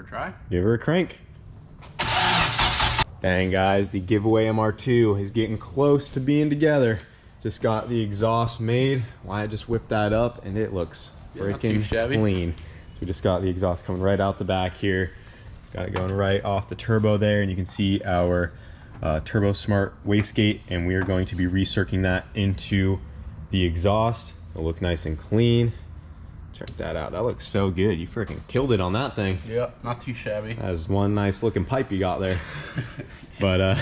her a try. Give her a crank. Dang guys, the giveaway MR2 is getting close to being together. Just got the exhaust made. Wyatt just whipped that up and it looks freaking clean. We just got the exhaust coming right out the back here. Got it going right off the turbo there, and you can see our Turbo Smart wastegate, and we are going to be recircling that into the exhaust. It'll look nice and clean. Check that out. That looks so good. You freaking killed it on that thing. Yep, not too shabby. That's one nice looking pipe you got there. But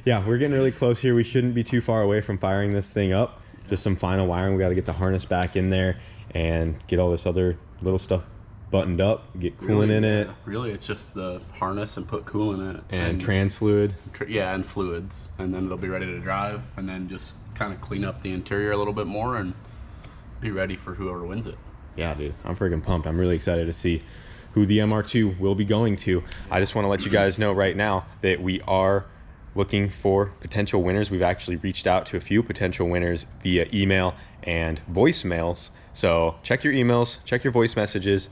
yeah, we're getting really close here. We shouldn't be too far away from firing this thing up. Just some final wiring. We got to get the harness back in there and get all this other little stuff buttoned up, get coolant in it. Really, it's just the harness and put coolant in it. And trans fluid. Yeah, and fluids. And then it'll be ready to drive, and then just kind of clean up the interior a little bit more and be ready for whoever wins it. Yeah, dude, I'm freaking pumped. I'm really excited to see who the MR2 will be going to. I just want to let you guys know right now that we are looking for potential winners. We've actually reached out to a few potential winners via email and voicemails. So check your emails, check your voice messages,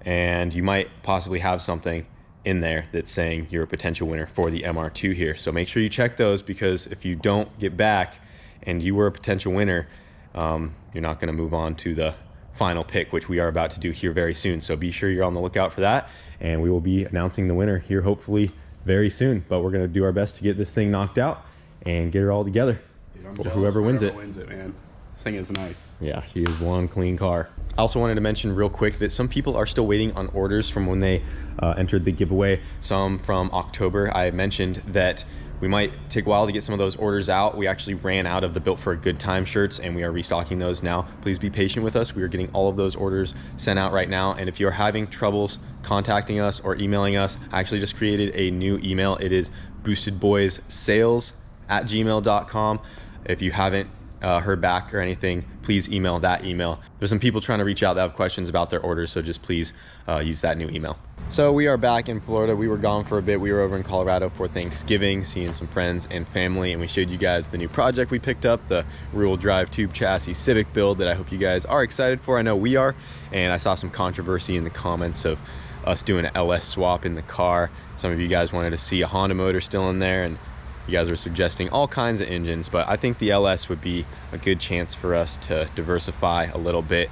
and you might possibly have something in there that's saying you're a potential winner for the MR2 here. So make sure you check those, because if you don't get back and you were a potential winner, you're not going to move on to the final pick, which we are about to do here very soon. So be sure you're on the lookout for that, and we will be announcing the winner here hopefully very soon. But we're going to do our best to get this thing knocked out and get it all together. Dude, whoever wins it, man. This thing is nice. Yeah, she is one clean car. I also wanted to mention real quick that some people are still waiting on orders from when they entered the giveaway, some from October. I mentioned that we might take a while to get some of those orders out. We actually ran out of the Built for a Good Time shirts, and we are restocking those now. Please be patient with us. We are getting all of those orders sent out right now. And if you're having troubles contacting us or emailing us, I actually just created a new email. It is boostedboyssales@gmail.com. If you haven't heard back or anything, please email that email. There's some people trying to reach out that have questions about their orders, so just please use that new email. So we are back in Florida. We were gone for a bit. We were over in Colorado for Thanksgiving, seeing some friends and family, and we showed you guys the new project we picked up, the rear-wheel drive tube chassis Civic build that I hope you guys are excited for. I know we are, and I saw some controversy in the comments of us doing an LS swap in the car. Some of you guys wanted to see a Honda motor still in there, and you guys are suggesting all kinds of engines, but I think the LS would be a good chance for us to diversify a little bit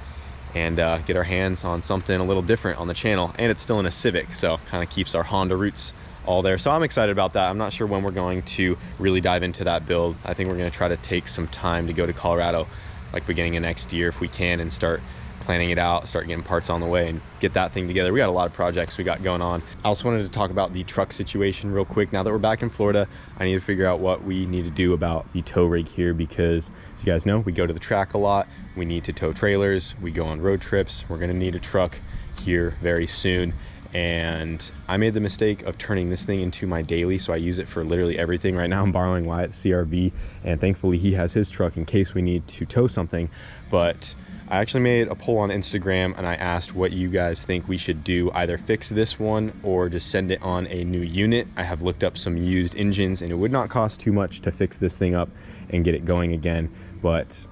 and get our hands on something a little different on the channel. And it's still in a Civic, so kind of keeps our Honda roots all there. So I'm excited about that. I'm not sure when we're going to really dive into that build. I think we're going to try to take some time to go to Colorado, like beginning of next year if we can, and start planning it out, start getting parts on the way and get that thing together. We got a lot of projects we got going on. I also wanted to talk about the truck situation real quick. Now that we're back in Florida, I need to figure out what we need to do about the tow rig here, because as you guys know, we go to the track a lot. We need to tow trailers. We go on road trips. We're gonna need a truck here very soon. And I made the mistake of turning this thing into my daily, so I use it for literally everything. Right now I'm borrowing Wyatt's CRV, and thankfully he has his truck in case we need to tow something. But I actually made a poll on Instagram and I asked what you guys think we should do, either fix this one or just send it on a new unit. I have looked up some used engines, and it would not cost too much to fix this thing up and get it going again. But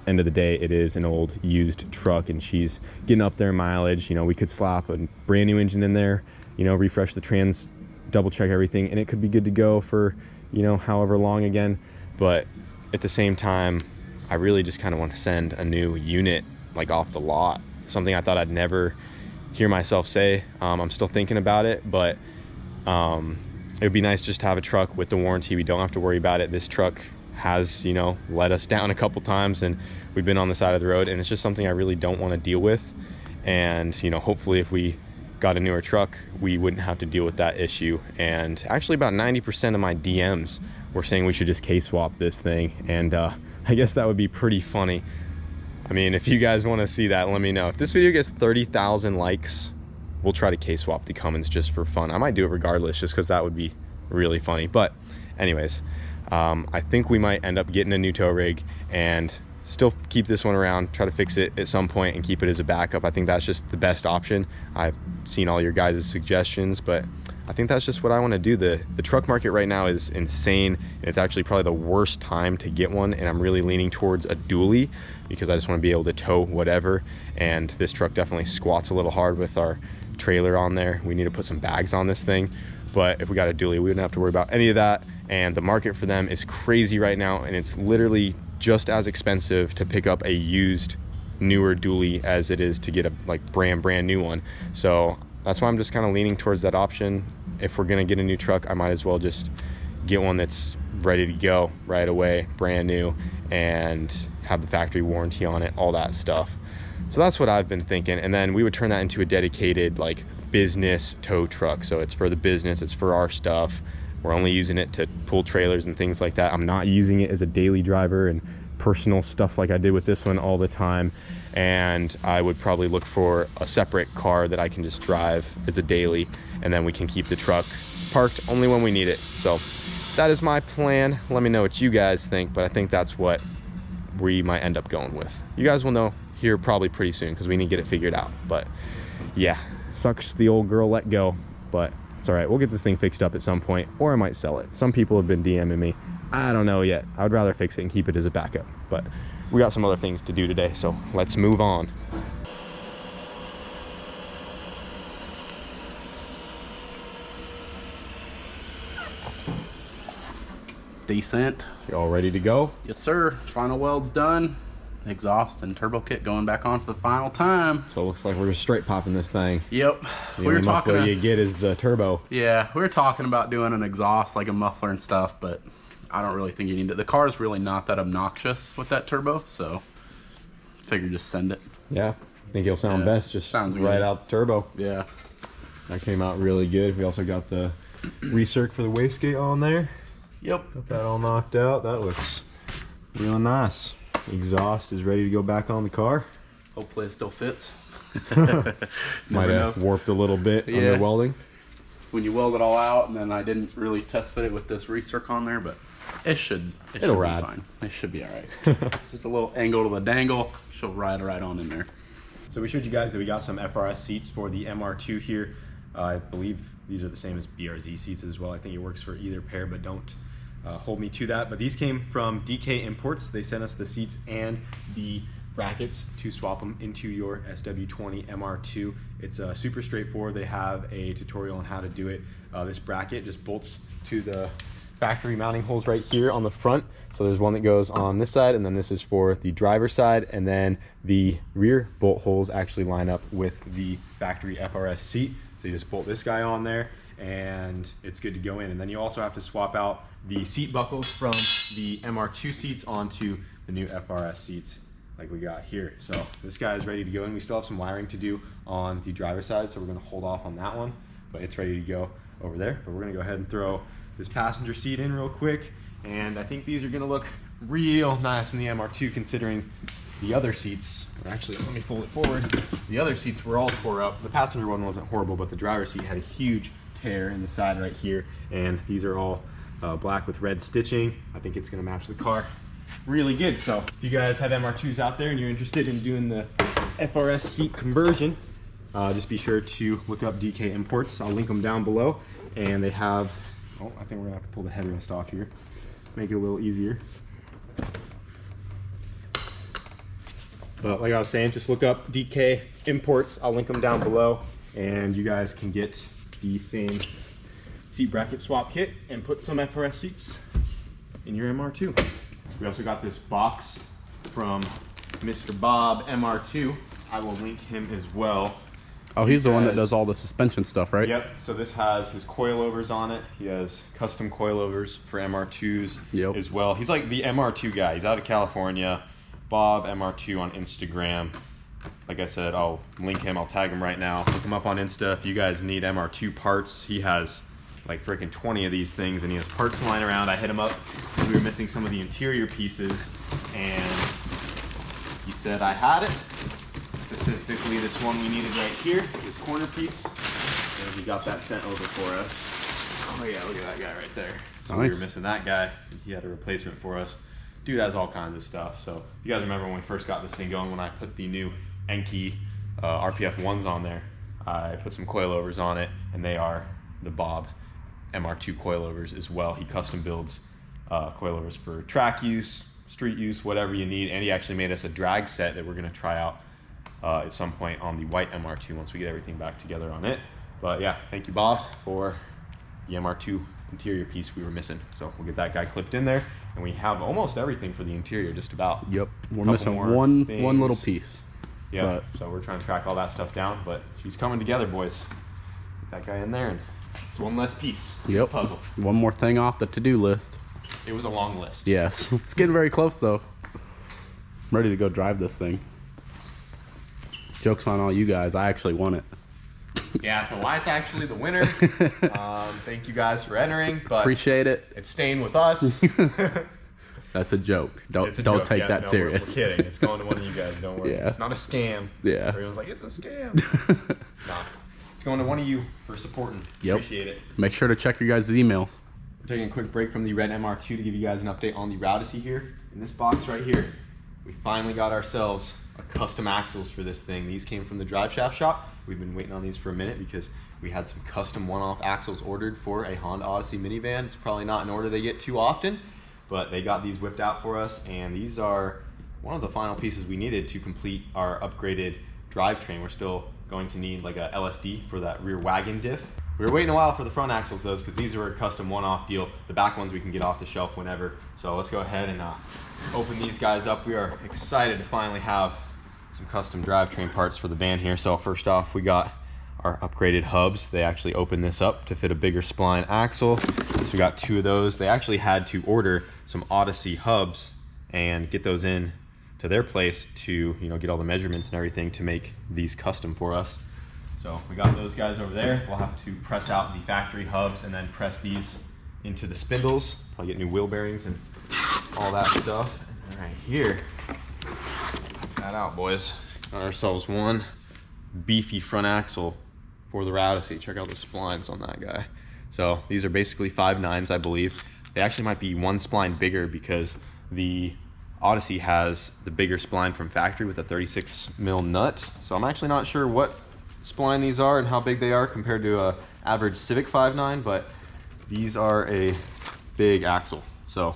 end of the day, it is an old used truck and she's getting up there in mileage. You know, we could slap a brand new engine in there, you know, refresh the trans, double check everything, and it could be good to go for, you know, however long again. But at the same time, I really just kind of want to send a new unit like off the lot. Something I thought I'd never hear myself say. I'm still thinking about it, but it would be nice just to have a truck with the warranty. We don't have to worry about it. This truck has, you know, let us down a couple times, and we've been on the side of the road, and it's just something I really don't want to deal with. And, you know, hopefully if we got a newer truck, we wouldn't have to deal with that issue. And actually about 90% of my DMs were saying we should just K-swap this thing, and I guess that would be pretty funny. I mean, if you guys want to see that, let me know. If this video gets 30,000 likes, we'll try to K-swap the Cummins just for fun. I might do it regardless, just because that would be really funny. But anyways, I think we might end up getting a new tow rig and still keep this one around, try to fix it at some point and keep it as a backup. I think that's just the best option. I've seen all your guys' suggestions, but I think that's just what I want to do. The truck market right now is insane, and it's actually probably the worst time to get one, and I'm really leaning towards a dually because I just want to be able to tow whatever. And this truck definitely squats a little hard with our trailer on there. We need to put some bags on this thing. But if we got a dually, we wouldn't have to worry about any of that. And the market for them is crazy right now, and it's literally just as expensive to pick up a used, newer dually as it is to get a like brand new one. So that's why I'm just kind of leaning towards that option. If we're gonna get a new truck, I might as well just get one that's ready to go right away, brand new, and have the factory warranty on it, all that stuff. So that's what I've been thinking. And then we would turn that into a dedicated like business tow truck. So it's for the business, it's for our stuff. We're only using it to pull trailers and things like that. I'm not using it as a daily driver and personal stuff like I did with this one all the time. And I would probably look for a separate car that I can just drive as a daily, and then we can keep the truck parked only when we need it. So that is my plan. Let me know what you guys think, but I think that's what we might end up going with. You guys will know here probably pretty soon because we need to get it figured out. But yeah, sucks the old girl let go, but it's all right. We'll get this thing fixed up at some point, or I might sell it. Some people have been DMing me. I don't know yet. I would rather fix it and keep it as a backup, but we got some other things to do today, so let's move on. Decent. You all ready to go? Yes, sir. Final weld's done. Exhaust and turbo kit going back on for the final time. So it looks like we're just straight popping this thing. Yep. The only muffler you get is the turbo. Yeah, we were talking about doing an exhaust, like a muffler and stuff, but I don't really think you need it. The car's really not that obnoxious with that turbo, so figure just send it. Yeah, I think it'll sound best. Just sounds right good. out the turbo. Yeah. That came out really good. We also got the recirc for the wastegate on there. Yep. Got that all knocked out. That looks real nice. Exhaust is ready to go back on the car. Hopefully it still fits. Might have warped a little bit under welding. When you weld it all out, and then I didn't really test fit it with this recirc on there, but it'll should be fine. It should be all right. Just a little angle to the dangle. She'll ride right on in there. So we showed you guys that we got some FRS seats for the MR2 here. I believe these are the same as BRZ seats as well. I think it works for either pair, but don't hold me to that. But these came from DK Imports. They sent us the seats and the brackets to swap them into your SW20 MR2. It's super straightforward. They have a tutorial on how to do it. This bracket just bolts to the factory mounting holes right here on the front. So there's one that goes on this side, and then this is for the driver's side, and then the rear bolt holes actually line up with the factory FRS seat. So you just bolt this guy on there and it's good to go in. And then you also have to swap out the seat buckles from the MR2 seats onto the new FRS seats like we got here. So this guy is ready to go in. We still have some wiring to do on the driver's side, so we're gonna hold off on that one, but it's ready to go over there. But we're gonna go ahead and throw this passenger seat in real quick. And I think these are gonna look real nice in the MR2 considering the other seats, or actually, let me fold it forward. The other seats were all tore up. The passenger one wasn't horrible, but the driver's seat had a huge tear in the side right here. And these are all black with red stitching. I think it's gonna match the car really good. So if you guys have MR2s out there and you're interested in doing the FRS seat conversion, just be sure to look up DK Imports. I'll link them down below. And they have, oh, I think we're gonna have to pull the headrest off here. Make it a little easier. But like I was saying, just look up DK Imports. I'll link them down below, and you guys can get the same seat bracket swap kit and put some FRS seats in your MR2. We also got this box from Mr. Bob MR2. I will link him as well. Oh, he's the one that does all the suspension stuff, right? Yep. So this has his coilovers on it. He has custom coilovers for MR2s as well. He's like the MR2 guy. He's out of California. Bob MR2 on Instagram. Like I said, I'll link him. I'll tag him right now. Look him up on Insta if you guys need MR2 parts. He has like freaking 20 of these things, and he has parts lying around. I hit him up because we were missing some of the interior pieces, and he said I had it. Specifically this one we needed right here, this corner piece, and he got that sent over for us. Oh yeah, look at that guy right there. So nice. We were missing that guy. He had a replacement for us. Dude has all kinds of stuff. So you guys remember when we first got this thing going, when I put the new Enki RPF 1s on there, I put some coilovers on it, and they are the Bob MR2 coilovers as well. He custom builds coilovers for track use, street use, whatever you need, and he actually made us a drag set that we're gonna try out at some point on the white MR2 once we get everything back together on it. But yeah, thank you, Bob, for the MR2 interior piece we were missing. So we'll get that guy clipped in there, and we have almost everything for the interior, just about. Yep, we're missing one little piece. Yeah, so we're trying to track all that stuff down, but she's coming together, boys. Get that guy in there, and it's one less piece. Yep. Puzzle. One more thing off the to-do list. It was a long list. Yes, it's getting very close though. I'm ready to go drive this thing. Joke's on all you guys, I actually won it. Yeah, so Wyatt's actually the winner. Thank you guys for entering, but appreciate it. It's staying with us. That's a joke. Don't joke. take that serious. We're kidding. It's going to one of you guys. Don't worry. Yeah. It's not a scam. Yeah. Everyone's like, it's a scam. Nah. It's going to one of you for supporting. Yep. Appreciate it. Make sure to check your guys' emails. We're taking a quick break from the red MR2 to give you guys an update on the Rowdyssey here. In this box right here, we finally got ourselves a custom axles for this thing. These came from the drive shaft shop. We've been waiting on these for a minute because we had some custom one-off axles ordered for a Honda Odyssey minivan. It's probably not an order they get too often, but they got these whipped out for us, and these are one of the final pieces we needed to complete our upgraded drivetrain. We're still going to need like a LSD for that rear wagon diff. We were waiting a while for the front axles though, because these are a custom one-off deal. The back ones we can get off the shelf whenever. So let's go ahead and open these guys up. We are excited to finally have some custom drivetrain parts for the van here. So first off, we got our upgraded hubs. They actually opened this up to fit a bigger spline axle. So we got 2 of those. They actually had to order some Odyssey hubs and get those in to their place to, you know, get all the measurements and everything to make these custom for us. So we got those guys over there. We'll have to press out the factory hubs and then press these into the spindles. Probably get new wheel bearings and all that stuff. And right here, check that out, boys. Got ourselves one beefy front axle for the Rowdyssey. Check out the splines on that guy. So these are basically 5.9s, I believe. They actually might be one spline bigger because the Odyssey has the bigger spline from factory with a 36 mil nut. So I'm actually not sure what spline these are and how big they are compared to a average Civic 5.9, but these are a big axle. So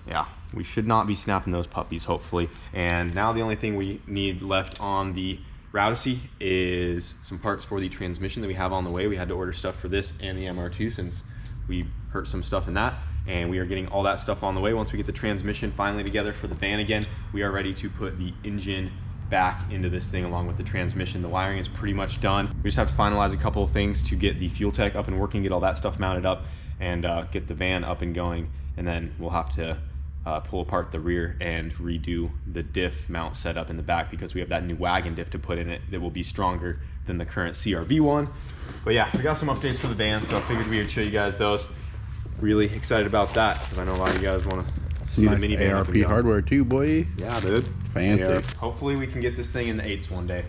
yeah, we should not be snapping those puppies, hopefully. And now the only thing we need left on the Rowdyssey is some parts for the transmission that we have on the way. We had to order stuff for this and the MR2 since we hurt some stuff in that, and we are getting all that stuff on the way. Once we get the transmission finally together for the van again, we are ready to put the engine back into this thing along with the transmission. The wiring is pretty much done. We just have to finalize a couple of things to get the fuel tech up and working, get all that stuff mounted up, and get the van up and going, and then we'll have to pull apart the rear and redo the diff mount setup in the back because we have that new wagon diff to put in it that will be stronger than the current CRV one. But yeah, we got some updates for the van, so I figured we would show you guys those. Really excited about that because I know a lot of you guys want to see nice the minivan. ARP hardware too, boy. Yeah, dude. Fancy. Yeah. Hopefully we can get this thing in the 8s one day.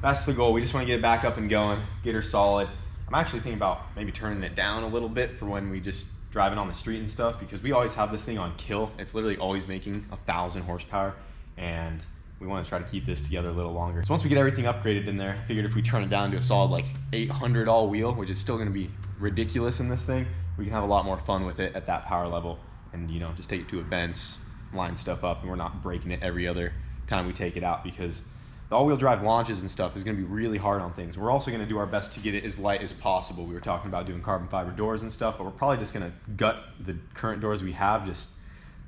That's the goal. We just want to get it back up and going, get her solid. I'm actually thinking about maybe turning it down a little bit for when we just drive it on the street and stuff, because we always have this thing on kill. It's literally always making 1,000 horsepower, and we want to try to keep this together a little longer. So once we get everything upgraded in there, I figured if we turn it down to a solid like 800 all wheel, which is still going to be ridiculous in this thing, we can have a lot more fun with it at that power level, and you know, just take it to events, line stuff up, and we're not breaking it every other time we take it out, because the all-wheel drive launches and stuff is going to be really hard on things. We're also going to do our best to get it as light as possible. We were talking about doing carbon fiber doors and stuff, but we're probably just going to gut the current doors we have, just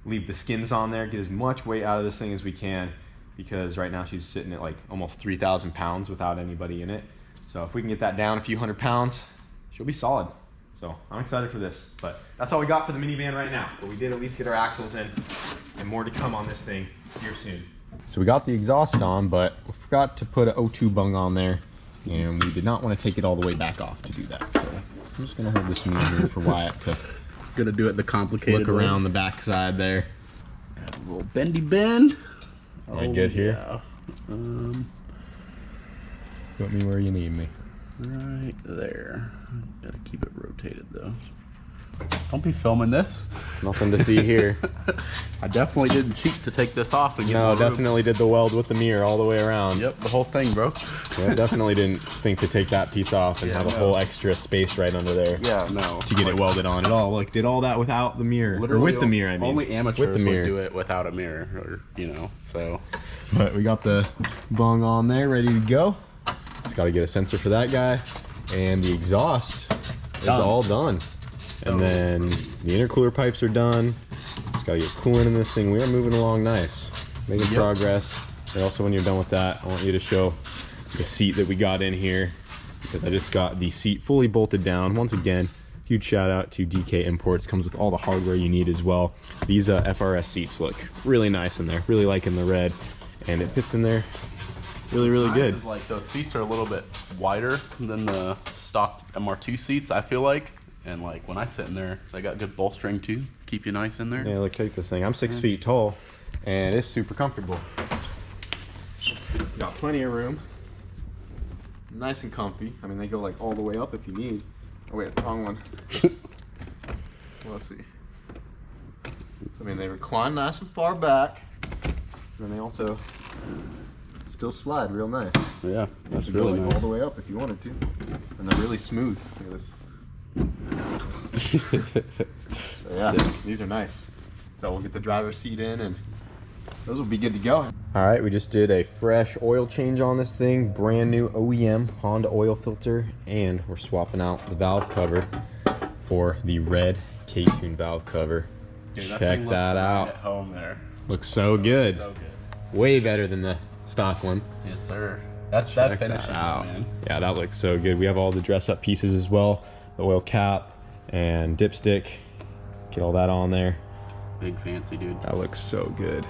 leave the skins on there, get as much weight out of this thing as we can, because right now she's sitting at like almost 3,000 pounds without anybody in it. So if we can get that down a few hundred pounds, she'll be solid. So I'm excited for this, but that's all we got for the minivan right now. But we did at least get our axles in, and more to come on this thing here soon. So we got the exhaust on, but we forgot to put an O2 bung on there, and we did not want to take it all the way back off to do that. So I'm just gonna hold this knee here for Wyatt to Gonna do it the complicated look around the back side there. Add a little bendy bend. Right, good here? Yeah. Put me where you need me. Right there. Gotta keep it rotated though. Don't be filming this. Nothing to see here. I definitely didn't cheat to take this off and get No, more room. definitely did the weld with the mirror all the way around. Yep, the whole thing, bro. Yeah, definitely didn't think to take that piece off and have a whole extra space right under there. Yeah, no. To get it welded on at all. Like, did all that without the mirror. Or with the mirror, I mean. Only amateurs with the mirror. would do it without a mirror, or, you know, so. But we got the bung on there, ready to go. Just got to get a sensor for that guy. And the exhaust is all done. And then the intercooler pipes are done. Just got to get coolant in this thing. We are moving along nice. Making progress. And also when you're done with that, I want you to show the seat that we got in here, because I just got the seat fully bolted down. Once again, huge shout out to DK Imports. Comes with all the hardware you need as well. These FRS seats look really nice in there. Really liking the red. And it fits in there really, really good. Is like those seats are a little bit wider than the stock MR2 seats, I feel like. And like when I sit in there, they got good bolstering too. Keep you nice in there. Yeah, look, take this thing. I'm 6 feet tall and it's super comfortable. Got plenty of room. Nice and comfy. I mean, they go like all the way up if you need. Oh wait, wrong one. Well, let's see. So, I mean, they recline nice and far back. And they also still slide real nice. Yeah, that's really really go nice. all the way up if you wanted to. And they're really smooth. Look at this. So, yeah, these are nice. So we'll get the driver's seat in and those will be good to go. All right, we just did a fresh oil change on this thing. Brand new OEM Honda oil filter. And we're swapping out the valve cover for the red K-Tune valve cover. Dude, Check that out. At home there. Looks so good. So good. Way better than the stock one. Yes, sir. That finishing, man. Yeah, that looks so good. We have all the dress up pieces as well. The oil cap and dipstick. Get all that on there. Big fancy, dude. That looks so good.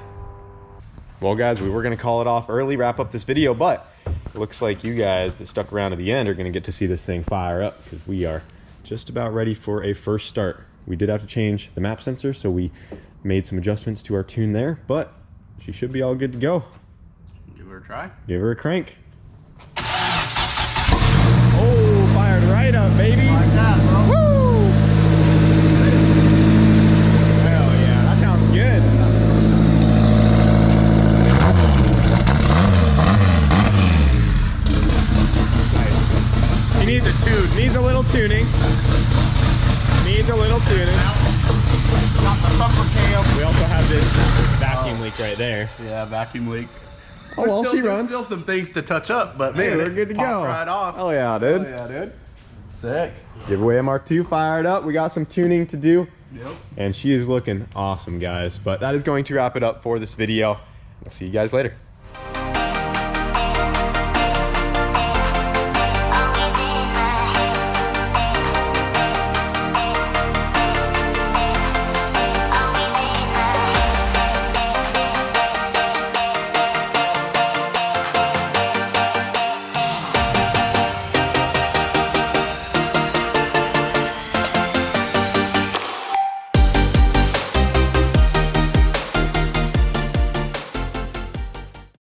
Well, guys, we were going to call it off early, wrap up this video, but it looks like you guys that stuck around to the end are going to get to see this thing fire up, because we are just about ready for a first start. We did have to change the map sensor, so we made some adjustments to our tune there, but she should be all good to go. Give her a try. Give her a crank. Oh, fired right up, baby. Like that, bro. Woo! Hell yeah, that sounds good. Nice. He needs a tune. Needs a little tuning. Needs a little tuning. Got the bumper cam. We also have this vacuum leak right there. Yeah, vacuum leak. Oh, well, she There's runs. still some things to touch up, but Hey, man, we're good to go. Right off. Oh yeah, dude. Oh yeah, dude. Sick. Giveaway MR2 fired up. We got some tuning to do. Yep. And she is looking awesome, guys. But that is going to wrap it up for this video. I'll see you guys later.